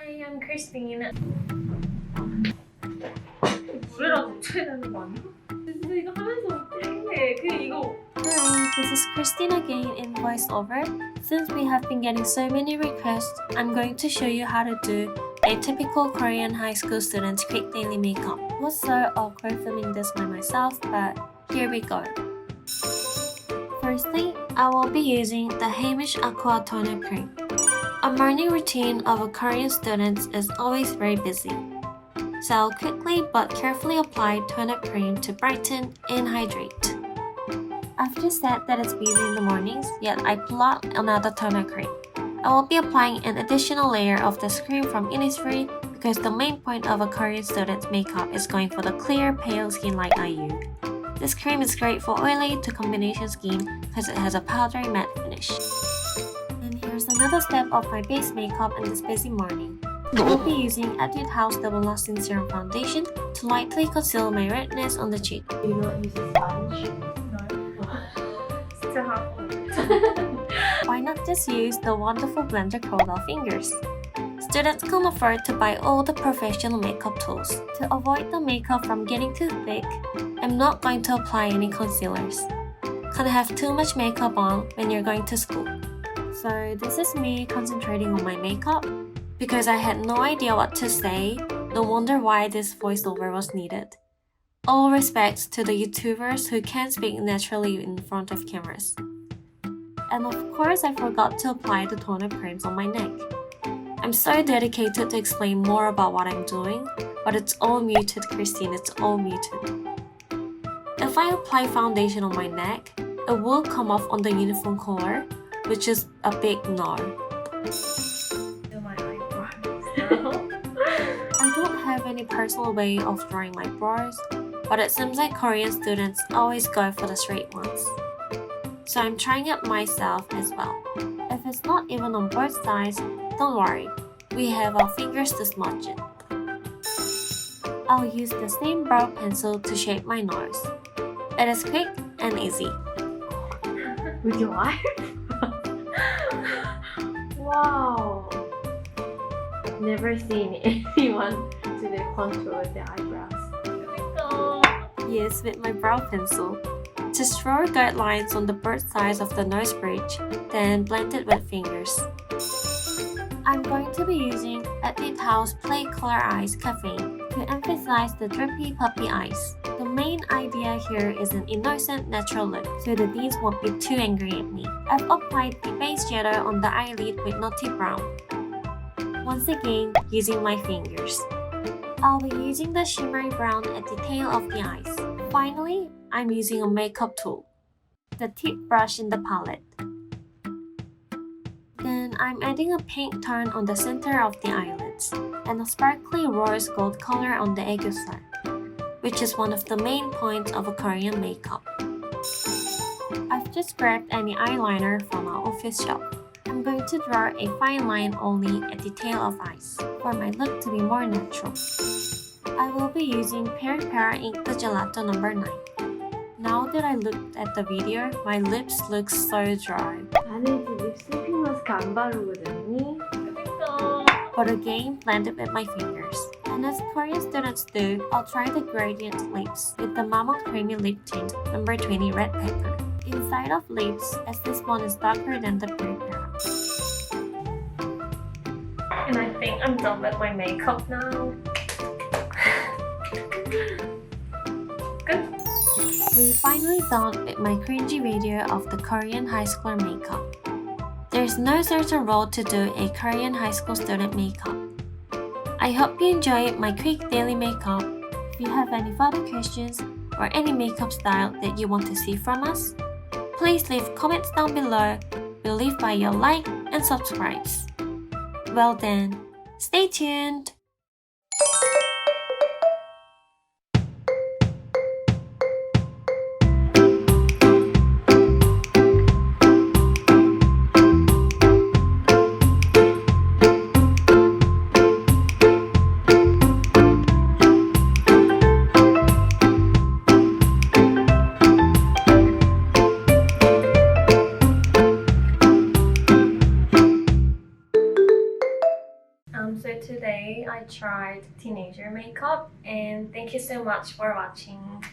Hi, I'm Christine. 물에라도 묻혀야 되는 거 아니야? 진짜 이거 하면서 어떡해. 그냥 이거. Hi, this is Christine again in voiceover. Since we have been getting so many requests, I'm going to show you how to do a typical Korean high school student's quick daily makeup. It was so awkward filming this by myself, but here we go. Firstly, I will be using the Hemish Aqua toner cream. A morning routine of a Korean student is always very busy. So I'll quickly but carefully apply toner cream to brighten and hydrate. After said that it's busy in the mornings, yet I pull out another toner cream. I will be applying an additional layer of this cream from Innisfree because the main point of a Korean student's makeup is going for the clear, pale skin like IU. This cream is great for oily to combination skin because it has a powdery matte finish. And here's another step of my base makeup in this busy morning. I will be using Etude House Double Lasting Serum Foundation to lightly conceal my redness on the cheek. You don't use a sponge? No. 진짜 하고. Why not just use the wonderful blender called our fingers? Students can afford to buy all the professional makeup tools. To avoid the makeup from getting too thick, I'm not going to apply any concealers. Can't have too much makeup on when you're going to school. So this is me concentrating on my makeup. Because I had no idea what to say, no wonder why this voiceover was needed. All respects to the YouTubers who can't speak naturally in front of cameras. And of course I forgot to apply the toner creams on my neck. I'm so dedicated to explain more about what I'm doing, but it's all muted, Christine, it's all muted. If I apply foundation on my neck, it will come off on the uniform color, which is a big no. I don't have any personal way of drawing my brows, but it seems like Korean students always go for the straight ones. So I'm trying it myself as well. If it's not even on both sides, don't worry, we have our fingers to smudge it. I'll use the same brow pencil to shape my nose. It is quick and easy. With your eye? Wow! I've never seen anyone do the contour with their eyebrows. Yes, with my brow pencil. Just draw guidelines on the both sides of the nose bridge, then blend it with fingers. I'm going to be using Etude House Play Color Eyes Caffeine to emphasize the drippy puppy eyes. The main idea here is an innocent natural look, so the deans won't be too angry at me. I've applied the base shadow on the eyelid with Nutty Brown. Once again, using my fingers. I'll be using the shimmery brown at the tail of the eyes. Finally, I'm using a makeup tool, the tip brush in the palette. Then I'm adding a pink tone on the center of the eyelids and a sparkly rose gold color on the aegis-side, which is one of the main points of a Korean makeup. I've just grabbed any eyeliner from our office shop. I'm going to draw a fine line only at the tail of eyes for my look to be more natural. I will be using Peripera ink the Gelato number 9. Now that I looked at the video, my lips look so dry. 나는 이제 립스틱 마스크 안 바르고 다니? But again, blend it with my fingers. And as Korean students do, I'll try the gradient lips with the Mamonde Creamy Lip Tint number 20 Red Pepper. Inside of lips, as this one is darker than the Peripera. And I think I'm done with my makeup now. Good. We're finally done with my cringy video of the Korean high schooler makeup. There's no certain role to do a Korean high school student makeup. I hope you enjoyed my quick daily makeup. If you have any further questions or any makeup style that you want to see from us, please leave comments down below. We'll leave by your like and subscribes. Well then, stay tuned! today I tried teenager makeup, and thank you so much for watching.